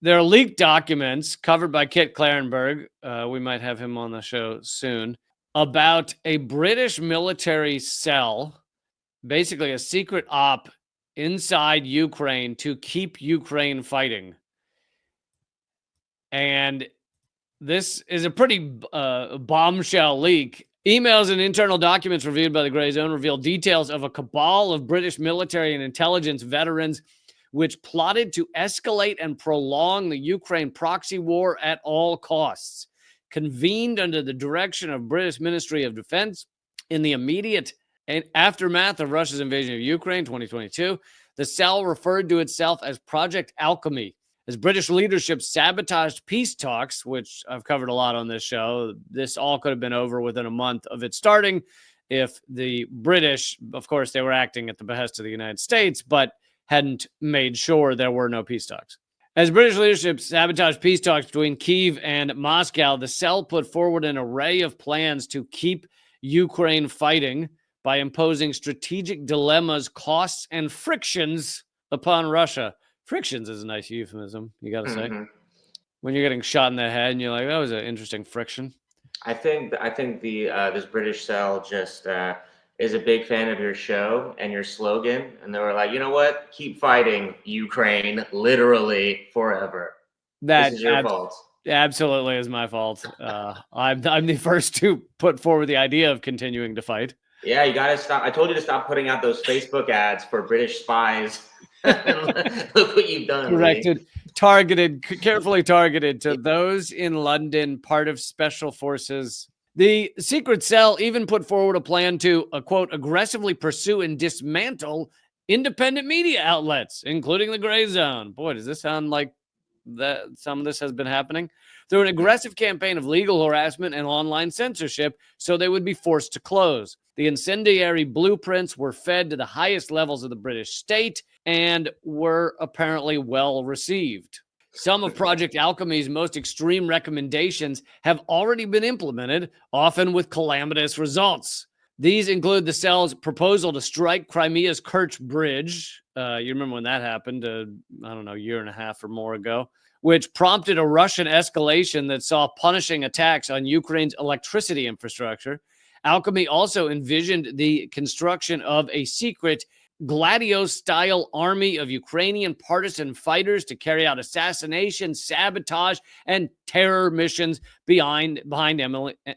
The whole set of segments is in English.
There are leaked documents covered by Kit Clarenberg. We might have him on the show soon, about a British military cell, basically a secret op inside Ukraine to keep Ukraine fighting. And this is a pretty bombshell leak. Emails and internal documents reviewed by the Grey Zone reveal details of a cabal of British military and intelligence veterans which plotted to escalate and prolong the Ukraine proxy war at all costs. Convened under the direction of British Ministry of Defense in the immediate aftermath of Russia's invasion of Ukraine 2022, the cell referred to itself as Project Alchemy. As British leadership sabotaged peace talks, which I've covered a lot on this show, this all could have been over within a month of it starting if the British, of course, they were acting at the behest of the United States, but hadn't made sure there were no peace talks. As British leadership sabotaged peace talks between Kyiv and Moscow, the cell put forward an array of plans to keep Ukraine fighting by imposing strategic dilemmas, costs, and frictions upon Russia. Frictions is a nice euphemism, you got to say. When you're getting shot in the head and you're like, that was an interesting friction. I think the this British cell just is a big fan of your show and your slogan, and they were like, you know what? Keep fighting, Ukraine, literally forever. This is your fault. Absolutely is my fault. I'm the first to put forward the idea of continuing to fight. Yeah, you gotta stop. I told you to stop putting out those Facebook ads for British spies. Look what you've done. Carefully targeted to those in London, part of special forces. The secret cell even put forward a plan to, quote, aggressively pursue and dismantle independent media outlets, including the Grey Zone. Boy, does this sound like that some of this has been happening? Through an aggressive campaign of legal harassment and online censorship, so they would be forced to close. The incendiary blueprints were fed to the highest levels of the British state and were apparently well received. Some of Project Alchemy's most extreme recommendations have already been implemented, often with calamitous results. These include the cell's proposal to strike Crimea's Kerch Bridge. You remember when that happened, a year and a half or more ago, which prompted a Russian escalation that saw punishing attacks on Ukraine's electricity infrastructure. Alchemy also envisioned the construction of a secret Gladio-style army of Ukrainian partisan fighters to carry out assassination, sabotage, and terror missions behind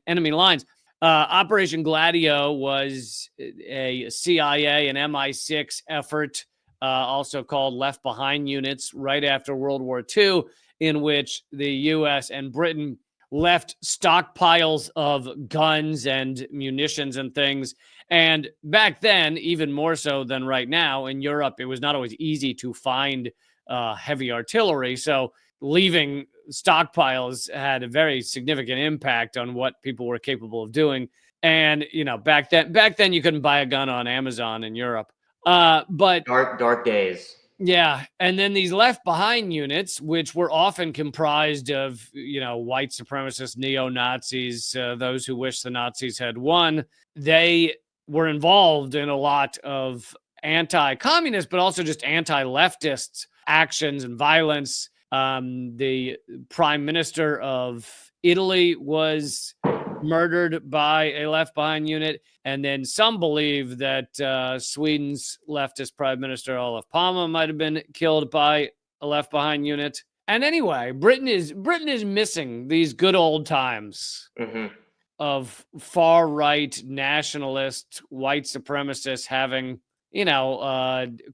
enemy lines. Operation Gladio was a CIA and MI6 effort, also called Left Behind units, right after World War II, in which the U.S. and Britain left stockpiles of guns and munitions and things. And back then, even more so than right now, in Europe, it was not always easy to find heavy artillery. So leaving stockpiles had a very significant impact on what people were capable of doing. And, back then you couldn't buy a gun on Amazon in Europe. But dark days. Yeah. And then these Left Behind units, which were often comprised of, white supremacist neo-Nazis, those who wish the Nazis had won, they were involved in a lot of anti-communist, but also just anti-leftist actions and violence. The prime minister of Italy was murdered by a Left Behind unit. And then some believe that Sweden's leftist prime minister, Olof Palme, might have been killed by a Left Behind unit. And anyway, Britain is missing these good old times of far-right nationalist white supremacists having,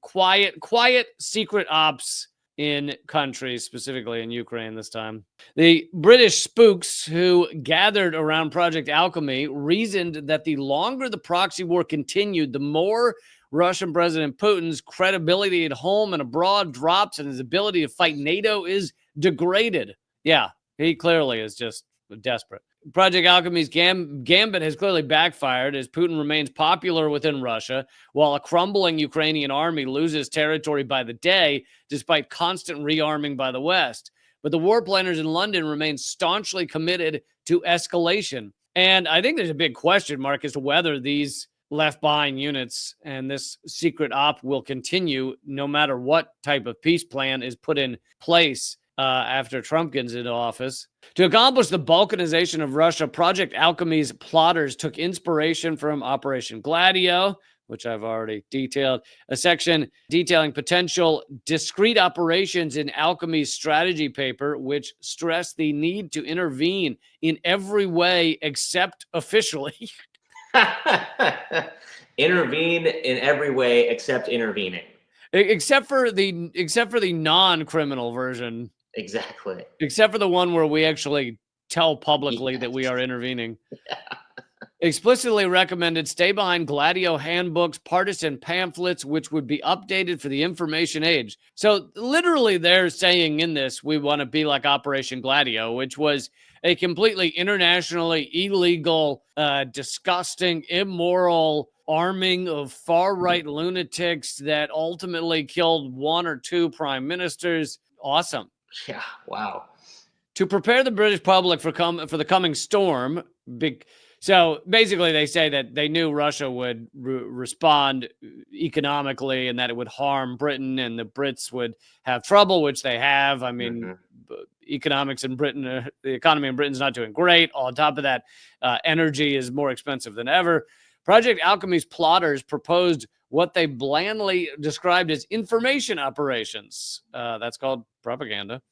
quiet secret ops in countries, specifically in Ukraine this time. The British spooks who gathered around Project Alchemy reasoned that the longer the proxy war continued, the more Russian President Putin's credibility at home and abroad drops and his ability to fight NATO is degraded. Yeah, he clearly is just desperate. Project Alchemy's gambit has clearly backfired as Putin remains popular within Russia, while a crumbling Ukrainian army loses territory by the day, despite constant rearming by the West. But the war planners in London remain staunchly committed to escalation. And I think there's a big question mark as to whether these Left Behind units and this secret op will continue no matter what type of peace plan is put in place. after Trump gets into office. To accomplish the balkanization of Russia, Project Alchemy's plotters took inspiration from Operation Gladio, which I've already detailed, a section detailing potential discrete operations in Alchemy's strategy paper, which stressed the need to intervene in every way except officially. Intervene in every way except intervening. Except for the non-criminal version. Exactly. Except for the one where we actually tell publicly that we are intervening. Yeah. Explicitly recommended stay behind Gladio handbooks, partisan pamphlets, which would be updated for the information age. So literally they're saying in this, we want to be like Operation Gladio, which was a completely internationally illegal, disgusting, immoral arming of far-right lunatics that ultimately killed 1 or 2 prime ministers. Awesome. Yeah, wow. To prepare the British public for the coming storm, so basically they say that they knew Russia would respond economically and that it would harm Britain and the Brits would have trouble, which they have. I mean, economics in Britain, the economy in Britain's not doing great. On top of that, energy is more expensive than ever. Project Alchemy's plotters proposed what they blandly described as information operations. That's called propaganda.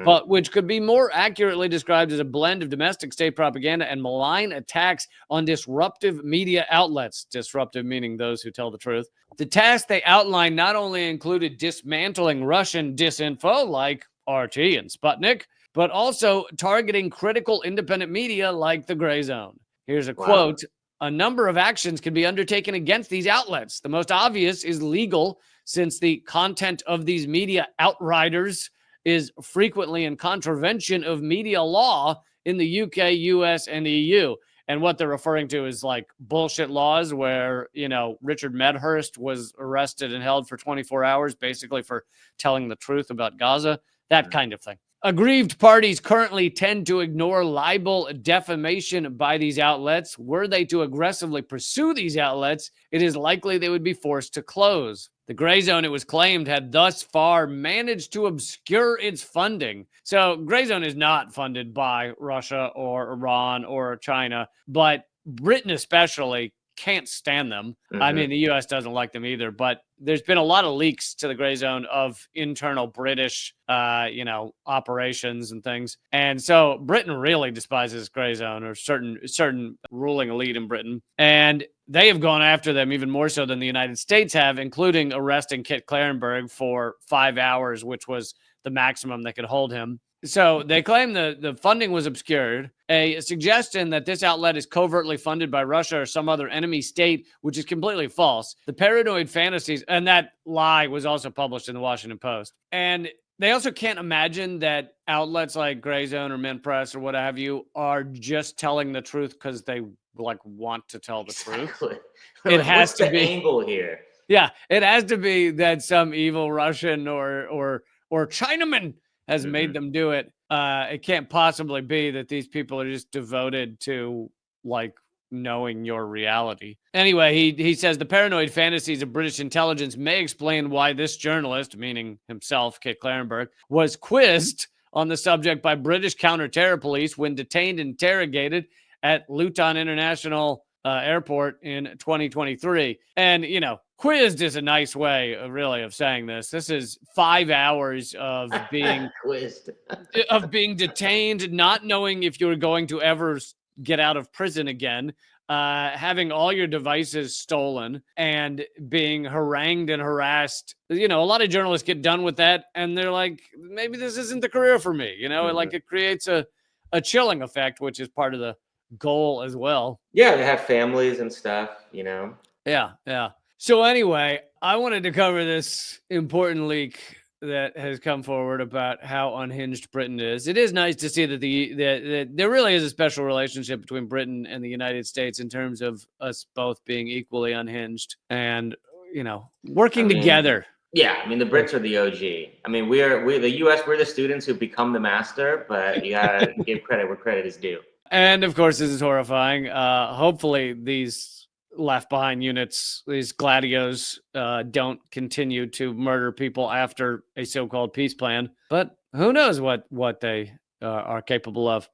But which could be more accurately described as a blend of domestic state propaganda and malign attacks on disruptive media outlets. Disruptive meaning those who tell the truth. The task they outlined not only included dismantling Russian disinfo like RT and Sputnik, but also targeting critical independent media like the Gray Zone. Here's a quote. A number of actions can be undertaken against these outlets. The most obvious is legal, since the content of these media outriders is frequently in contravention of media law in the UK, US, and EU. And what they're referring to is like bullshit laws where, you know, Richard Medhurst was arrested and held for 24 hours, basically for telling the truth about Gaza, that kind of thing. Aggrieved parties currently tend to ignore libel defamation by these outlets. Were they to aggressively pursue these outlets, it is likely they would be forced to close. The Gray Zone, it was claimed, had thus far managed to obscure its funding. So Gray Zone is not funded by Russia or Iran or China, but Britain especially can't stand them. I mean, the U.S. doesn't like them either, but there's been a lot of leaks to the Gray Zone of internal British, operations and things. And so Britain really despises Gray Zone or certain ruling elite in Britain. And they have gone after them even more so than the United States have, including arresting Kit Klarenberg for 5 hours, which was the maximum they could hold him. So they claim the funding was obscured, a suggestion that this outlet is covertly funded by Russia or some other enemy state, which is completely false. The paranoid fantasies, and that lie was also published in the Washington Post. And they also can't imagine that outlets like Gray Zone or Mint Press or what have you are just telling the truth because they want to tell the truth. It has to be angle here. Yeah, it has to be that some evil Russian or Chinaman has made them do it. It can't possibly be that these people are just devoted to knowing your reality. Anyway, he says the paranoid fantasies of British intelligence may explain why this journalist, meaning himself, Kit Klarenberg, was quizzed on the subject by British counter-terror police when detained and interrogated at Luton International Airport in 2023. And, quizzed is a nice way of saying this. This is 5 hours of being quizzed, of being detained, not knowing if you're going to ever get out of prison again, having all your devices stolen, and being harangued and harassed. A lot of journalists get done with that, and they're like, maybe this isn't the career for me. It creates a chilling effect, which is part of the goal as well. Yeah, they have families and stuff, Yeah. So anyway, I wanted to cover this important leak that has come forward about how unhinged Britain is. It is nice to see that there really is a special relationship between Britain and the United States in terms of us both being equally unhinged and, working together. Yeah, the Brits are the OG. We're the US, we're the students who become the master, but you gotta give credit where credit is due. And of course, this is horrifying. Hopefully these left behind units, these gladios, don't continue to murder people after a so-called peace plan. But Who knows what they are capable of?